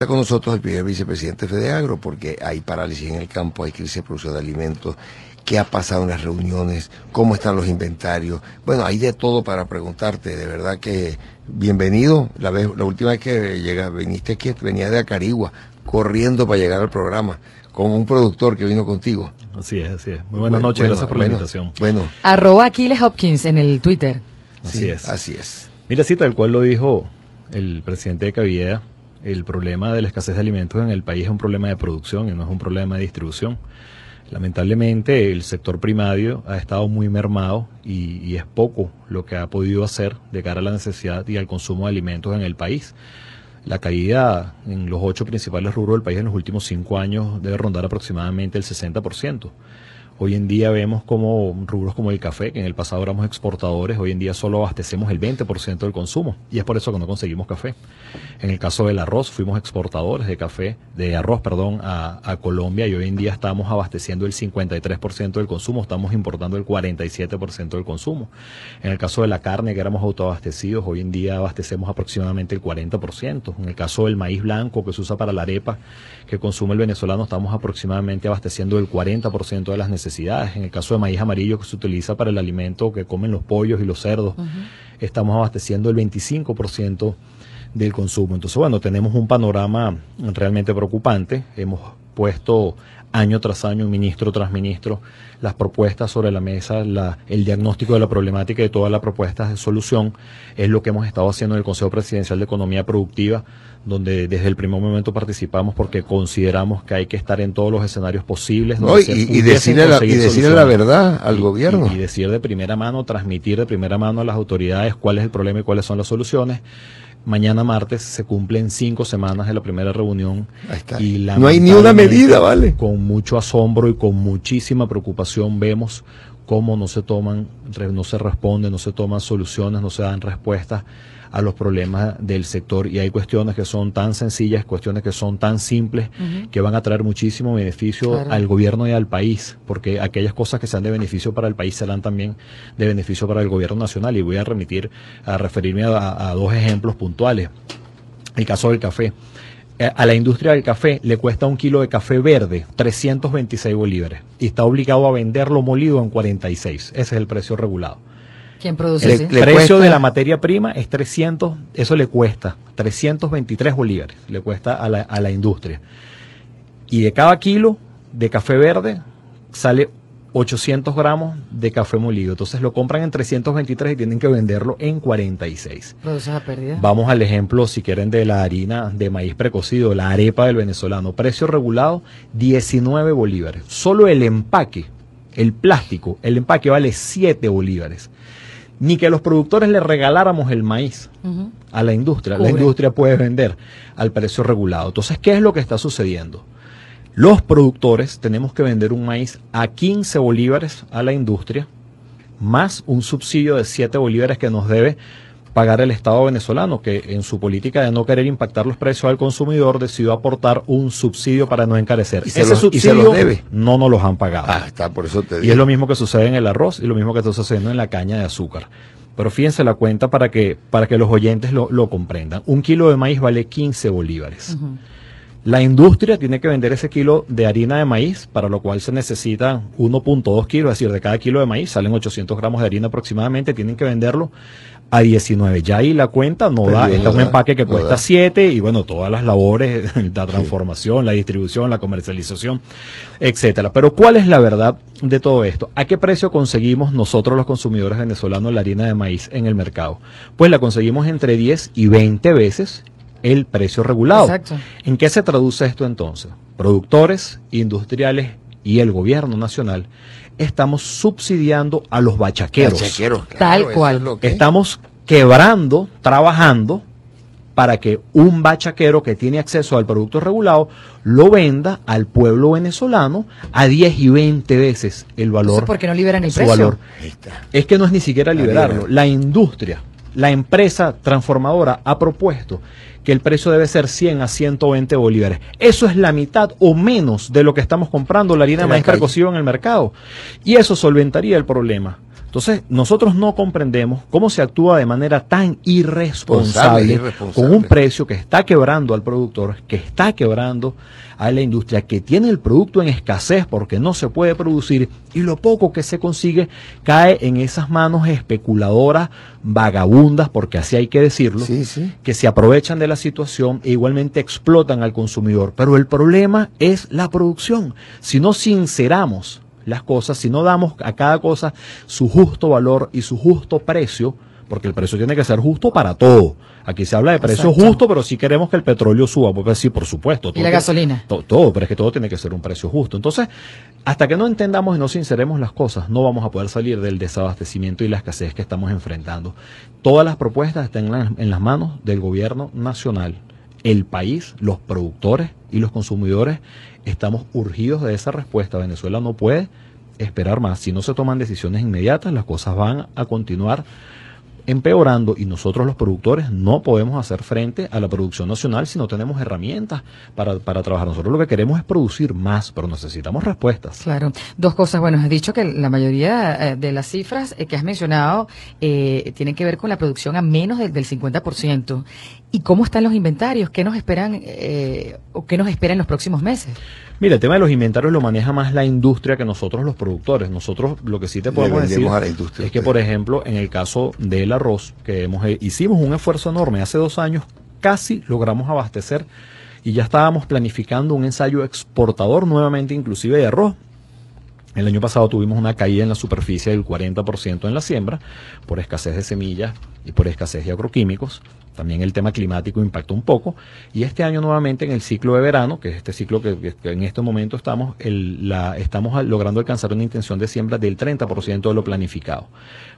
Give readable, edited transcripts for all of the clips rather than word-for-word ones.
Está con nosotros el primer vicepresidente de FEDEAGRO, porque hay parálisis en el campo, hay crisis de producción de alimentos, qué ha pasado en las reuniones, cómo están los inventarios. Bueno, hay de todo para preguntarte, de verdad que bienvenido. La última vez que viniste aquí, venía de Acarigua, corriendo para llegar al programa, con un productor que vino contigo. Así es, así es. Muy buenas noches, gracias por la invitación. Bueno. @Aquiles Hopkins en el Twitter. Así es. Así es. Mira, sí, tal cual lo dijo el presidente de Caviedes, el problema de la escasez de alimentos en el país es un problema de producción y no es un problema de distribución. Lamentablemente el sector primario ha estado muy mermado y es poco lo que ha podido hacer de cara a la necesidad y al consumo de alimentos en el país. La caída en los 8 principales rubros del país en los últimos 5 años debe rondar aproximadamente el 60%. Hoy en día vemos como rubros como el café, que en el pasado éramos exportadores, hoy en día solo abastecemos el 20% del consumo y es por eso que no conseguimos café. En el caso del arroz, fuimos exportadores de arroz, a Colombia y hoy en día estamos abasteciendo el 53% del consumo, estamos importando el 47% del consumo. En el caso de la carne, que éramos autoabastecidos, hoy en día abastecemos aproximadamente el 40%. En el caso del maíz blanco, que se usa para la arepa, que consume el venezolano, estamos aproximadamente abasteciendo el 40% de las necesidades. En el caso de maíz amarillo, que se utiliza para el alimento que comen los pollos y los cerdos, estamos abasteciendo el 25% del consumo. Entonces, bueno, tenemos un panorama realmente preocupante. Hemos puesto año tras año, ministro tras ministro, las propuestas sobre la mesa, el diagnóstico de la problemática y todas las propuestas de solución. Es lo que hemos estado haciendo en el Consejo Presidencial de Economía Productiva, donde desde el primer momento participamos porque consideramos que hay que estar en todos los escenarios posibles. No, y decirle la verdad al gobierno. Y decir de primera mano, transmitir de primera mano a las autoridades cuál es el problema y cuáles son las soluciones. Mañana martes se cumplen 5 semanas de la primera reunión. Ahí está. Y no hay ni una medida, ¿vale? Con mucho asombro y con muchísima preocupación vemos cómo no se responden, no se toman soluciones, no se dan respuestas a los problemas del sector, y hay cuestiones que son tan sencillas, cuestiones que son tan simples, que van a traer muchísimo beneficio al gobierno y al país, porque aquellas cosas que sean de beneficio para el país serán también de beneficio para el gobierno nacional, y voy a referirme a 2 ejemplos puntuales. El caso del café. A la industria del café le cuesta 1 kilo de café verde 326 bolívares y está obligado a venderlo molido en 46. Ese es el precio regulado. ¿Quién produce? El precio de la materia prima es 300, eso le cuesta 323 bolívares, le cuesta a la industria. Y de cada kilo de café verde sale 800 gramos de café molido. Entonces lo compran en 323 y tienen que venderlo en 46. ¿Produces a pérdida? Vamos al ejemplo, si quieren, de la harina de maíz precocido, la arepa del venezolano. Precio regulado, 19 bolívares. Solo el empaque, el plástico, el empaque vale 7 bolívares. Ni que los productores le regaláramos el maíz a la industria. La industria puede vender al precio regulado. Entonces, ¿qué es lo que está sucediendo? Los productores tenemos que vender un maíz a 15 bolívares a la industria, más un subsidio de 7 bolívares que nos debe pagar el Estado venezolano, que en su política de no querer impactar los precios al consumidor decidió aportar un subsidio para no encarecer. Ese subsidio se los debe. No nos los han pagado. Está, por eso te digo. Y es lo mismo que sucede en el arroz y lo mismo que está sucediendo en la caña de azúcar. Pero fíjense la cuenta para que los oyentes lo comprendan. 1 kilo de maíz vale 15 bolívares. La industria tiene que vender ese kilo de harina de maíz, para lo cual se necesita 1.2 kilos, es decir, de cada kilo de maíz salen 800 gramos de harina aproximadamente, tienen que venderlo a 19. Ya ahí la cuenta no da, está un empaque que cuesta 7 y bueno, todas las labores, la transformación, la distribución, la comercialización, etcétera. Pero ¿cuál es la verdad de todo esto? ¿A qué precio conseguimos nosotros los consumidores venezolanos la harina de maíz en el mercado? Pues la conseguimos entre 10 y 20 veces el precio regulado. Exacto. ¿En qué se traduce esto entonces? Productores, industriales y el gobierno nacional estamos subsidiando a los bachaqueros. Claro, tal cual. Estamos quebrando, trabajando para que un bachaquero que tiene acceso al producto regulado lo venda al pueblo venezolano a 10 y 20 veces el valor. Entonces, ¿por qué no liberan el su precio? Valor. Es que no es ni siquiera liberarlo. La industria, la empresa transformadora ha propuesto que el precio debe ser 100 a 120 bolívares. Eso es la mitad o menos de lo que estamos comprando la harina de maíz precocido en el mercado. Y eso solventaría el problema. Entonces, nosotros no comprendemos cómo se actúa de manera tan irresponsable con un precio que está quebrando al productor, que está quebrando a la industria, que tiene el producto en escasez porque no se puede producir, y lo poco que se consigue cae en esas manos especuladoras, vagabundas, porque así hay que decirlo, que se aprovechan de la situación e igualmente explotan al consumidor. Pero el problema es la producción. Si no sinceramos las cosas, si no damos a cada cosa su justo valor y su justo precio, porque el precio tiene que ser justo para todo. Aquí se habla de precio justo, pero sí queremos que el petróleo suba, porque sí, por supuesto. Y la gasolina. Todo, pero es que todo tiene que ser un precio justo. Entonces, hasta que no entendamos y no sinceremos las cosas, no vamos a poder salir del desabastecimiento y la escasez que estamos enfrentando. Todas las propuestas están en las manos del gobierno nacional. El país, los productores y los consumidores estamos urgidos de esa respuesta. Venezuela no puede esperar más. Si no se toman decisiones inmediatas, las cosas van a continuar empeorando, y nosotros los productores no podemos hacer frente a la producción nacional si no tenemos herramientas para trabajar. Nosotros lo que queremos es producir más, pero necesitamos respuestas. Claro. Dos cosas. Bueno, has dicho que la mayoría de las cifras que has mencionado tienen que ver con la producción a menos del 50%. ¿Y cómo están los inventarios? ¿Qué nos esperan o qué nos espera en los próximos meses? Mira, el tema de los inventarios lo maneja más la industria que nosotros los productores. Nosotros lo que sí te podemos decir es que, por ejemplo, en el caso del arroz, que hicimos un esfuerzo enorme hace 2 años, casi logramos abastecer y ya estábamos planificando un ensayo exportador nuevamente, inclusive de arroz. El año pasado tuvimos una caída en la superficie del 40% en la siembra por escasez de semillas y por escasez de agroquímicos. También el tema climático impactó un poco, y este año nuevamente en el ciclo de verano, que es este ciclo que en este momento estamos logrando alcanzar una intención de siembra del 30% de lo planificado.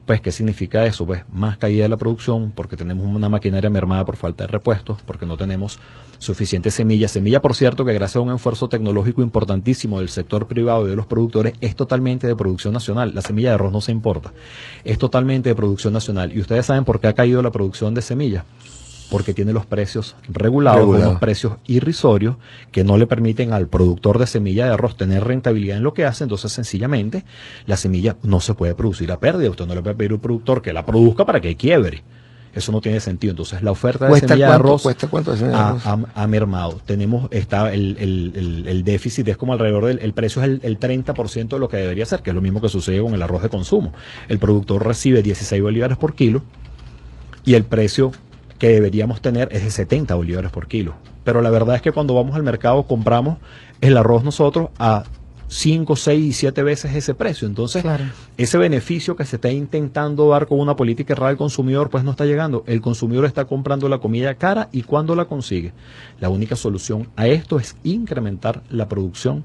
Pues, ¿qué significa eso? Pues más caída de la producción, porque tenemos una maquinaria mermada por falta de repuestos, porque no tenemos suficiente semilla, por cierto, que gracias a un esfuerzo tecnológico importantísimo del sector privado y de los productores, es totalmente de producción nacional. La semilla de arroz no se importa, es totalmente de producción nacional. ¿Y ustedes saben por qué ha caído la producción de semillas? Porque tiene los precios regulados, unos precios irrisorios que no le permiten al productor de semilla de arroz tener rentabilidad en lo que hace. Entonces, sencillamente, la semilla no se puede producir a pérdida. Usted no le puede pedir al productor que la produzca para que quiebre. Eso no tiene sentido. Entonces, la oferta de semilla de arroz ha mermado. Está el déficit es como alrededor el precio es el 30% de lo que debería ser, que es lo mismo que sucede con el arroz de consumo. El productor recibe 16 bolívares por kilo y el precio que deberíamos tener es de 70 bolívares por kilo. Pero la verdad es que cuando vamos al mercado compramos el arroz nosotros a 5, 6 y 7 veces ese precio. Entonces, ese beneficio que se está intentando dar con una política errada al consumidor, pues no está llegando. El consumidor está comprando la comida cara, y ¿cuándo la consigue? La única solución a esto es incrementar la producción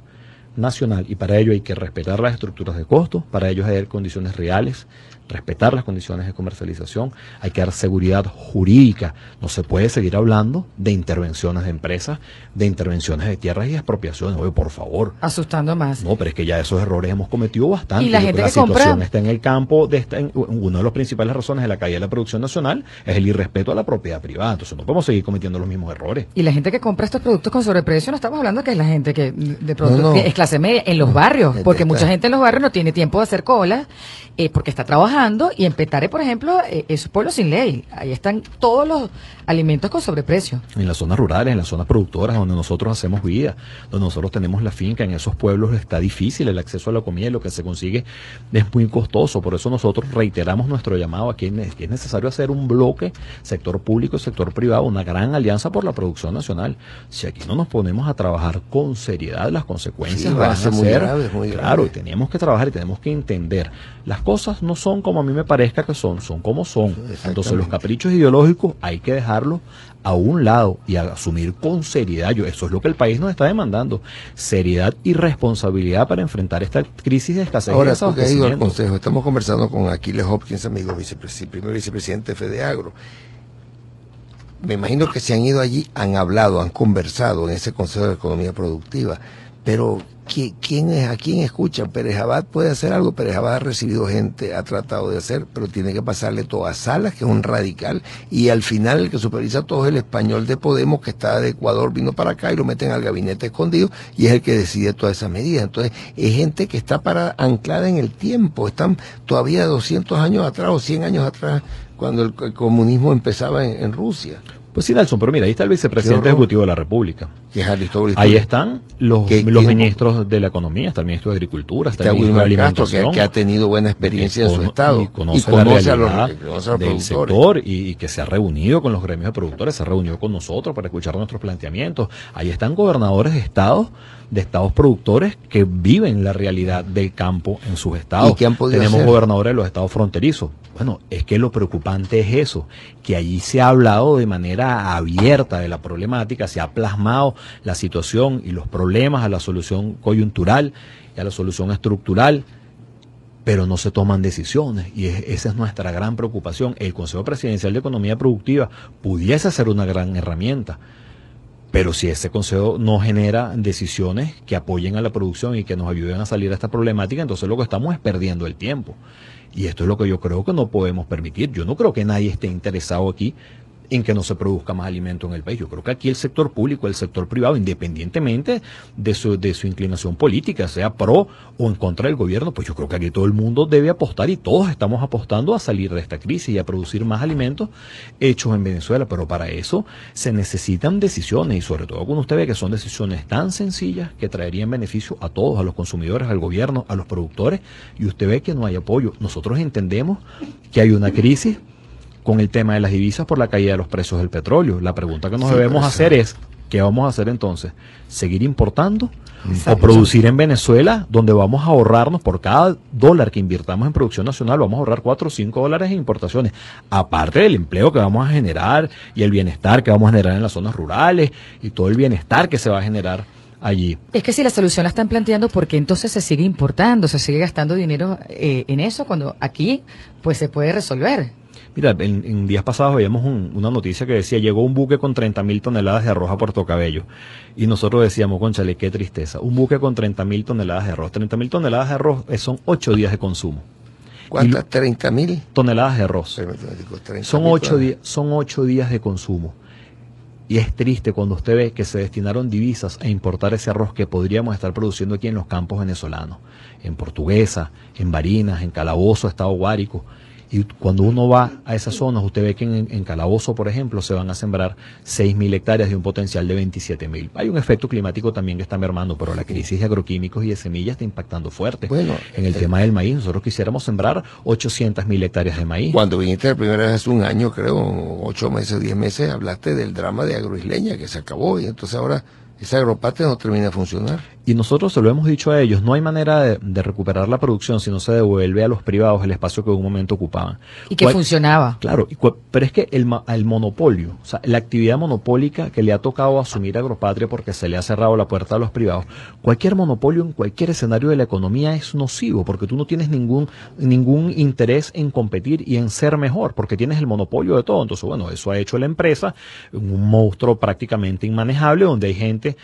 nacional, y para ello hay que respetar las estructuras de costos, para ello hay que dar condiciones reales, respetar las condiciones de comercialización, hay que dar seguridad jurídica. No se puede seguir hablando de intervenciones de empresas, de intervenciones de tierras y expropiaciones. Oye, por favor. Asustando más. No, pero es que ya esos errores hemos cometido bastante. Y la gente que situación compra está en el campo, una de las principales razones de la caída de la producción nacional es el irrespeto a la propiedad privada. Entonces no podemos seguir cometiendo los mismos errores. Y la gente que compra estos productos con sobreprecio, no estamos hablando que es la gente que de pronto que es clase media en los barrios, porque mucha gente en los barrios no tiene tiempo de hacer cola, porque está trabajando, y en Petare, por ejemplo, es un pueblo sin ley. Ahí están todos los alimentos con sobreprecio. En las zonas rurales, en las zonas productoras, donde nosotros hacemos vida, donde nosotros tenemos la finca, en esos pueblos está difícil el acceso a la comida, y lo que se consigue es muy costoso. Por eso nosotros reiteramos nuestro llamado aquí, que es necesario hacer un bloque, sector público y sector privado, una gran alianza por la producción nacional. Si aquí no nos ponemos a trabajar con seriedad, las consecuencias van a ser muy graves. Claro, y tenemos que trabajar y tenemos que entender. Las cosas no son como a mí me parezca que son como son. Entonces los caprichos ideológicos hay que dejarlos a un lado y asumir con seriedad. Eso es lo que el país nos está demandando. Seriedad y responsabilidad para enfrentar esta crisis de escasez. Ahora, porque ha ido al Consejo, estamos conversando con Aquiles Hopkins, amigo primer vicepresidente de Fedeagro. Me imagino que se han ido allí, han hablado, han conversado en ese Consejo de Economía Productiva. pero ¿a quién escuchan? Pérez Abad puede hacer algo. Pérez Abad ha recibido gente, ha tratado de hacer, pero tiene que pasarle todo a Salas, que es un radical, y al final el que supervisa todo es el español de Podemos, que está de Ecuador, vino para acá y lo meten al gabinete escondido, y es el que decide todas esas medidas. Entonces, es gente que está anclada en el tiempo, están todavía 200 años atrás o 100 años atrás, cuando el comunismo empezaba en Rusia. Pues sí, Nelson, pero mira, ahí está el vicepresidente ejecutivo de la República. Que es Aristóbulo. Ahí están los ministros de la Economía, está el ministro de Agricultura, está el ministro de Alimentación. Que ha tenido buena experiencia en su estado. Y conoce la realidad del sector y que se ha reunido con los gremios de productores, se ha reunido con nosotros para escuchar nuestros planteamientos. Ahí están gobernadores de estados productores que viven la realidad del campo en sus estados. ¿Y qué han podido Tenemos hacer? gobernadores de los estados fronterizos. Bueno, es que lo preocupante es eso, que allí se ha hablado de manera abierta de la problemática, se ha plasmado la situación y los problemas a la solución coyuntural y a la solución estructural, pero no se toman decisiones, y esa es nuestra gran preocupación. El Consejo Presidencial de Economía Productiva pudiese ser una gran herramienta, pero si ese consejo no genera decisiones que apoyen a la producción y que nos ayuden a salir de esta problemática, entonces lo que estamos es perdiendo el tiempo. Y esto es lo que yo creo que no podemos permitir. Yo no creo que nadie esté interesado aquí en que no se produzca más alimento en el país. Yo creo que aquí el sector público, el sector privado, independientemente de su inclinación política, sea pro o en contra del gobierno, pues yo creo que aquí todo el mundo debe apostar, y todos estamos apostando a salir de esta crisis y a producir más alimentos hechos en Venezuela. Pero para eso se necesitan decisiones, y sobre todo cuando usted ve que son decisiones tan sencillas que traerían beneficio a todos, a los consumidores, al gobierno, a los productores, y usted ve que no hay apoyo. Nosotros entendemos que hay una crisis con el tema de las divisas por la caída de los precios del petróleo. La pregunta que nos debemos hacer es, ¿qué vamos a hacer entonces? ¿Seguir importando? Exacto. ¿O producir en Venezuela, donde vamos a ahorrarnos por cada dólar que invirtamos en producción nacional, vamos a ahorrar 4 o 5 dólares en importaciones? Aparte del empleo que vamos a generar y el bienestar que vamos a generar en las zonas rurales y todo el bienestar que se va a generar allí. Es que si la solución la están planteando, ¿por qué entonces se sigue importando, se sigue gastando dinero en eso, cuando aquí pues se puede resolver? Mira, en días pasados veíamos una noticia que decía, llegó un buque con 30.000 toneladas de arroz a Puerto Cabello. Y nosotros decíamos, cónchale, qué tristeza. Un buque con 30.000 toneladas de arroz. 30.000 toneladas de arroz son 8 días de consumo. ¿Cuántas? 30.000 toneladas de arroz. Son 8 días de consumo. Y es triste cuando usted ve que se destinaron divisas a importar ese arroz que podríamos estar produciendo aquí en los campos venezolanos. En Portuguesa, en Barinas, en Calabozo, Estado Guárico. Y cuando uno va a esas zonas, usted ve que en Calabozo, por ejemplo, se van a sembrar 6.000 hectáreas de un potencial de 27.000. Hay un efecto climático también que está mermando, pero la crisis de agroquímicos y de semillas está impactando fuerte. Bueno, en el tema del maíz, nosotros quisiéramos sembrar 800.000 hectáreas de maíz. Cuando viniste la primera vez hace un año, creo, 8 meses, 10 meses, hablaste del drama de Agroisleña, que se acabó, y entonces ahora esa agropatria no termina de funcionar. Y nosotros se lo hemos dicho a ellos, no hay manera de recuperar la producción si no se devuelve a los privados el espacio que en un momento ocupaban. Y que funcionaba. Claro, pero es que el monopolio, o sea, la actividad monopólica que le ha tocado asumir Agropatria porque se le ha cerrado la puerta a los privados, cualquier monopolio en cualquier escenario de la economía es nocivo, porque tú no tienes ningún interés en competir y en ser mejor, porque tienes el monopolio de todo. Entonces, bueno, eso ha hecho la empresa un monstruo prácticamente inmanejable, donde hay gente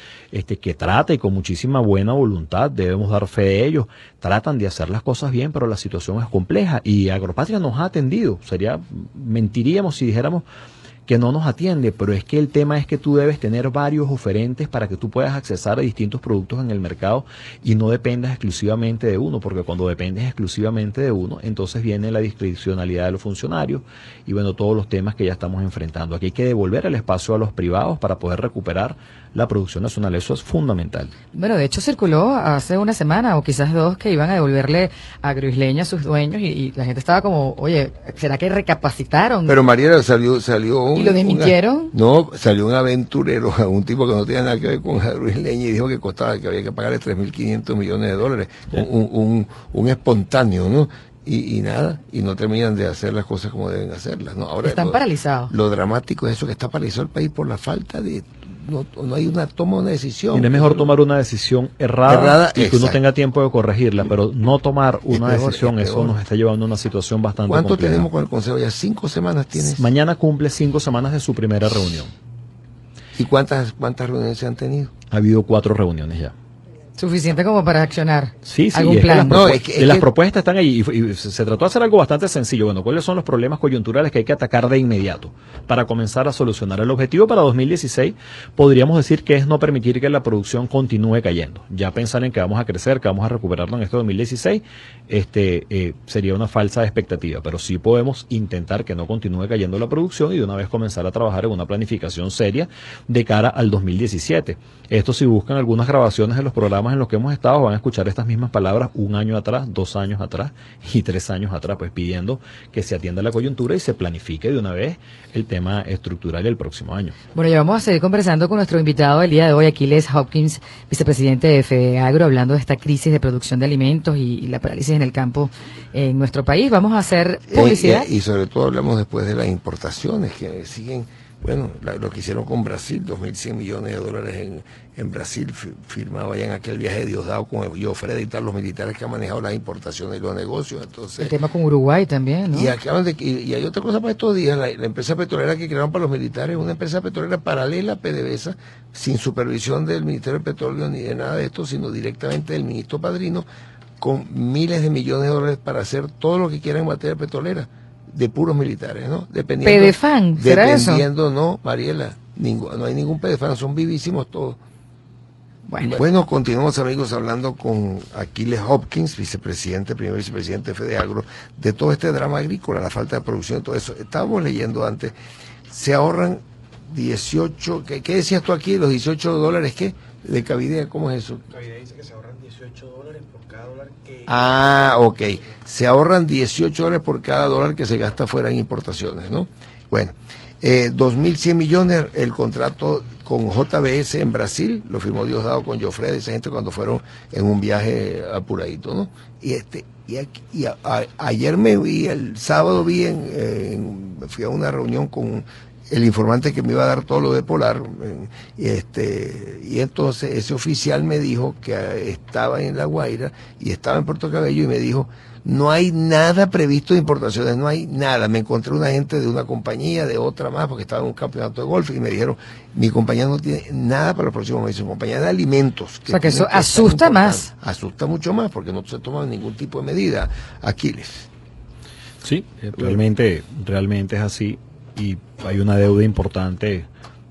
que trata, y con muchísima buena voluntad, debemos dar fe de ellos, tratan de hacer las cosas bien, pero la situación es compleja, y Agropatria nos ha atendido. Mentiríamos si dijéramos que no nos atiende, pero es que el tema es que tú debes tener varios oferentes para que tú puedas accesar a distintos productos en el mercado y no dependas exclusivamente de uno, porque cuando dependes exclusivamente de uno, entonces viene la discrecionalidad de los funcionarios y bueno, todos los temas que ya estamos enfrentando. Aquí hay que devolver el espacio a los privados para poder recuperar la producción nacional, eso es fundamental. Bueno, de hecho circuló hace una semana o quizás 2 que iban a devolverle a Agroisleña a sus dueños y la gente estaba como, oye, ¿será que recapacitaron? Pero Mariela, salió ¿Y lo desmintieron? No, salió un aventurero, un tipo que no tenía nada que ver con Agroisleña, y dijo que costaba, que había que pagarle $3.500 millones, un espontáneo, ¿no? Y nada, y no terminan de hacer las cosas como deben hacerlas, ¿no? Ahora están paralizados. Lo dramático es eso, que está paralizado el país por la falta de... No hay una toma de una decisión. Y es mejor tomar una decisión errada y que uno exacto. tenga tiempo de corregirla, pero no tomar una decisión, eso nos está llevando a una situación bastante ¿Cuánto compleja. tenemos con el Consejo? ¿Ya 5 semanas tienes? Mañana cumple 5 semanas de su primera reunión. ¿Y cuántas reuniones se han tenido? Ha habido 4 reuniones ya. Suficiente como para accionar. Sí, algún plan. Las propuestas están ahí y se trató de hacer algo bastante sencillo. Bueno, ¿cuáles son los problemas coyunturales que hay que atacar de inmediato para comenzar a solucionar? El objetivo para 2016 podríamos decir que es no permitir que la producción continúe cayendo. Ya pensar en que vamos a crecer, que vamos a recuperarlo en este 2016, sería una falsa expectativa, pero sí podemos intentar que no continúe cayendo la producción y de una vez comenzar a trabajar en una planificación seria de cara al 2017. Esto, si buscan algunas grabaciones de los programas en los que hemos estado, van a escuchar estas mismas palabras 1 año atrás, 2 años atrás y 3 años atrás, pues pidiendo que se atienda la coyuntura y se planifique de una vez el tema estructural el próximo año. Bueno, ya vamos a seguir conversando con nuestro invitado del día de hoy, Aquiles Hopkins, vicepresidente de FEDEAGRO, hablando de esta crisis de producción de alimentos y la parálisis en el campo en nuestro país. Vamos a hacer publicidad. Y sobre todo hablamos después de las importaciones que siguen. Bueno, lo que hicieron con Brasil, 2.100 millones de dólares en Brasil, firmado allá en aquel viaje de Diosdado con Joffre y tal, los militares que han manejado las importaciones y los negocios. Entonces, el tema con Uruguay también, ¿no? Y hay otra cosa para estos días, la empresa petrolera que crearon para los militares, una empresa petrolera paralela a PDVSA, sin supervisión del Ministerio del Petróleo ni de nada de esto, sino directamente del ministro Padrino, con miles de millones de dólares para hacer todo lo que quieran en materia petrolera. De puros militares, ¿no? ¿Pedefan? ¿Será dependiendo, eso? No, Mariela, no hay ningún Pedefan, son vivísimos todos. Bueno, continuamos, amigos, hablando con Aquiles Hopkins, primer vicepresidente de FEDEAGRO, de todo este drama agrícola, la falta de producción, todo eso. Estábamos leyendo antes, se ahorran 18, ¿qué decías tú aquí? ¿Los $18 qué? De Cavidea, ¿cómo es eso? Cavidea dice que se ahorran $18 por cada dólar que... Ah, ok. Se ahorran $18 por cada dólar que se gasta fuera en importaciones, ¿no? Bueno, 2.100 millones el contrato con JBS en Brasil, lo firmó Diosdado con Joffre, esa gente cuando fueron en un viaje apuradito, ¿no? Ayer el sábado fui a una reunión con el informante que me iba a dar todo lo de Polar, y entonces ese oficial me dijo que estaba en La Guaira y estaba en Puerto Cabello y me dijo, no hay nada previsto de importaciones, no hay nada. Me encontré una gente de una compañía, de otra más, porque estaba en un campeonato de golf y me dijeron, mi compañía no tiene nada para los próximos meses, compañía de alimentos. O sea que eso asusta más. Asusta mucho más porque no se toma ningún tipo de medida. Aquiles. Sí, realmente es así. Y hay una deuda importante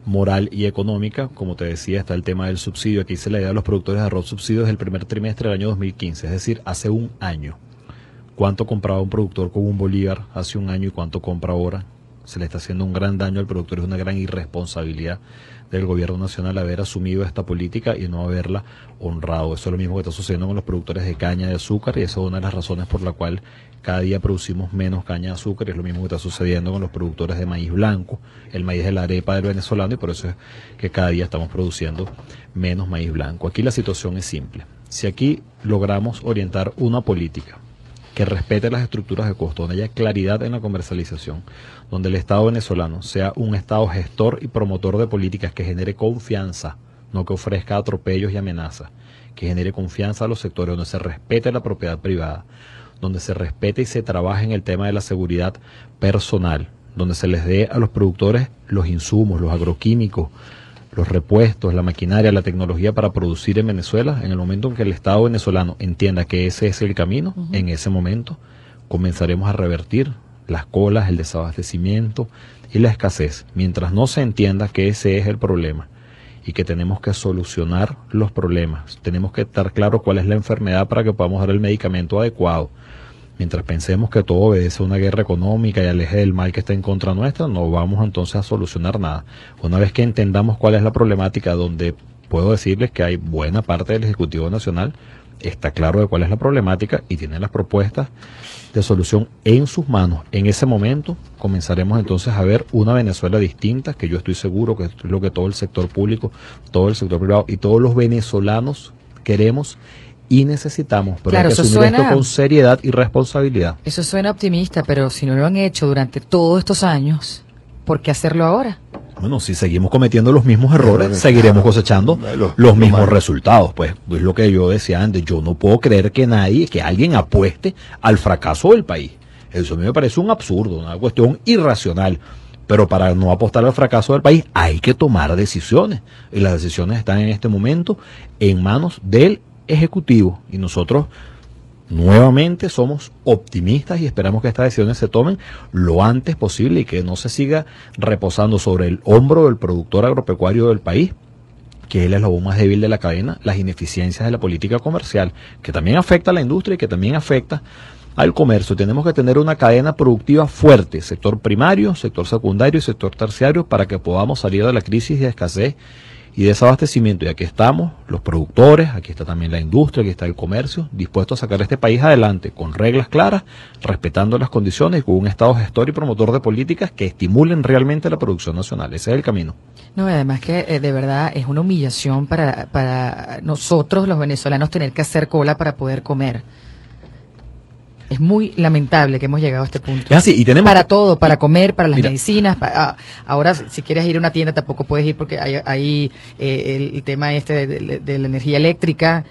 moral y económica. Como te decía, está el tema del subsidio. Aquí hice la idea de los productores de arroz subsidios del primer trimestre del año 2015, es decir, hace un año. ¿Cuánto compraba un productor con un bolívar hace un año y cuánto compra ahora? Se le está haciendo un gran daño al productor, es una gran irresponsabilidad del gobierno nacional haber asumido esta política y no haberla honrado. Eso es lo mismo que está sucediendo con los productores de caña de azúcar y esa es una de las razones por la cual cada día producimos menos caña de azúcar, y es lo mismo que está sucediendo con los productores de maíz blanco, el maíz de la arepa del venezolano, y por eso es que cada día estamos produciendo menos maíz blanco. Aquí la situación es simple. Si aquí logramos orientar una política que respete las estructuras de costo, donde haya claridad en la comercialización, donde el Estado venezolano sea un Estado gestor y promotor de políticas que genere confianza, no que ofrezca atropellos y amenazas, que genere confianza a los sectores, donde se respete la propiedad privada, donde se respete y se trabaje en el tema de la seguridad personal, donde se les dé a los productores los insumos, los agroquímicos, los repuestos, la maquinaria, la tecnología para producir en Venezuela. En el momento en que el Estado venezolano entienda que ese es el camino, en ese momento comenzaremos a revertir las colas, el desabastecimiento y la escasez. Mientras no se entienda que ese es el problema y que tenemos que solucionar los problemas, tenemos que estar claro cuál es la enfermedad para que podamos dar el medicamento adecuado. Mientras pensemos que todo obedece a una guerra económica y aleje del mal que está en contra nuestra, no vamos entonces a solucionar nada. Una vez que entendamos cuál es la problemática, donde puedo decirles que hay buena parte del Ejecutivo Nacional, está claro de cuál es la problemática y tiene las propuestas de solución en sus manos. En ese momento comenzaremos entonces a ver una Venezuela distinta, que yo estoy seguro que es lo que todo el sector público, todo el sector privado y todos los venezolanos queremos y necesitamos, pero claro, hay que asumir esto con seriedad y responsabilidad. Eso suena optimista, pero si no lo han hecho durante todos estos años, ¿por qué hacerlo ahora? Bueno, si seguimos cometiendo los mismos errores, seguiremos cosechando los mismos resultados. Pues es lo que yo decía antes, yo no puedo creer que alguien apueste al fracaso del país. Eso a mí me parece un absurdo, una cuestión irracional. Pero para no apostar al fracaso del país hay que tomar decisiones. Y las decisiones están en este momento en manos del ejecutivo, y nosotros nuevamente somos optimistas y esperamos que estas decisiones se tomen lo antes posible y que no se siga reposando sobre el hombro del productor agropecuario del país, que es el eslabón más débil de la cadena, las ineficiencias de la política comercial, que también afecta a la industria y que también afecta al comercio. Tenemos que tener una cadena productiva fuerte, sector primario, sector secundario y sector terciario, para que podamos salir de la crisis de escasez y desabastecimiento. Y aquí estamos los productores, aquí está también la industria, aquí está el comercio, dispuestos a sacar este país adelante con reglas claras, respetando las condiciones y con un Estado gestor y promotor de políticas que estimulen realmente la producción nacional. Ese es el camino. No, además que de verdad es una humillación para nosotros los venezolanos tener que hacer cola para poder comer. Es muy lamentable que hemos llegado a este punto. Es así, y tenemos para todo, para comer, para las medicinas. Ahora, si quieres ir a una tienda, tampoco puedes ir porque hay el tema este de la energía eléctrica,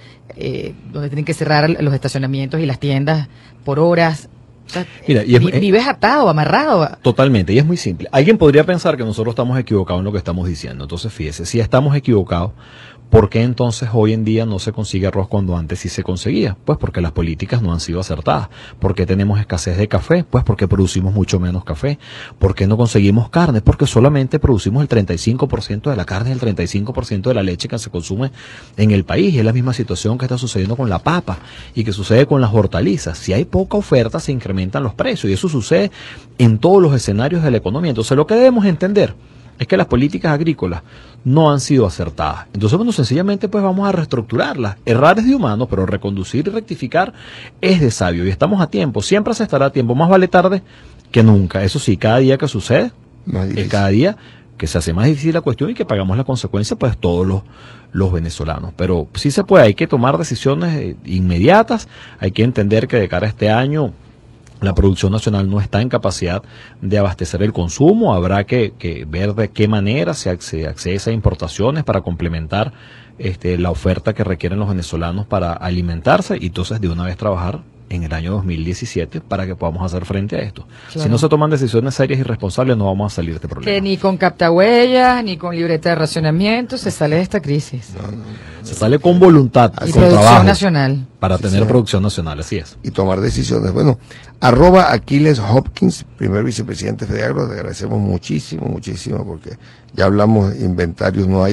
donde tienen que cerrar los estacionamientos y las tiendas por horas. O sea, mira, vives atado, amarrado. Totalmente, y es muy simple. Alguien podría pensar que nosotros estamos equivocados en lo que estamos diciendo. Entonces, fíjese, si estamos equivocados, ¿por qué entonces hoy en día no se consigue arroz cuando antes sí se conseguía? Pues porque las políticas no han sido acertadas. ¿Por qué tenemos escasez de café? Pues porque producimos mucho menos café. ¿Por qué no conseguimos carne? Porque solamente producimos el 35% de la carne y el 35% de la leche que se consume en el país. Y es la misma situación que está sucediendo con la papa y que sucede con las hortalizas. Si hay poca oferta, se incrementan los precios. Y eso sucede en todos los escenarios de la economía. Entonces, lo que debemos entender es que las políticas agrícolas no han sido acertadas. Entonces, bueno, sencillamente pues vamos a reestructurarlas. Errar es de humanos, pero reconducir y rectificar es de sabio. Y estamos a tiempo, siempre se estará a tiempo. Más vale tarde que nunca. Eso sí, cada día que sucede, cada día que se hace más difícil la cuestión y que pagamos la consecuencia, pues todos los venezolanos. Pero sí se puede, hay que tomar decisiones inmediatas, hay que entender que de cara a este año la producción nacional no está en capacidad de abastecer el consumo. Habrá que ver de qué manera se accede a importaciones para complementar la oferta que requieren los venezolanos para alimentarse y entonces de una vez trabajar en el año 2017 para que podamos hacer frente a esto. Claro. Si no se toman decisiones serias y responsables, no vamos a salir de este problema. Que ni con captahuellas, ni con libreta de racionamiento se sale de esta crisis. Se sale con voluntad, y con producción trabajo nacional. Para tener producción nacional, así es. Y tomar decisiones. Bueno, @Aquiles Hopkins, primer vicepresidente de FEDEAGRO, te agradecemos muchísimo, porque ya hablamos, inventarios no hay,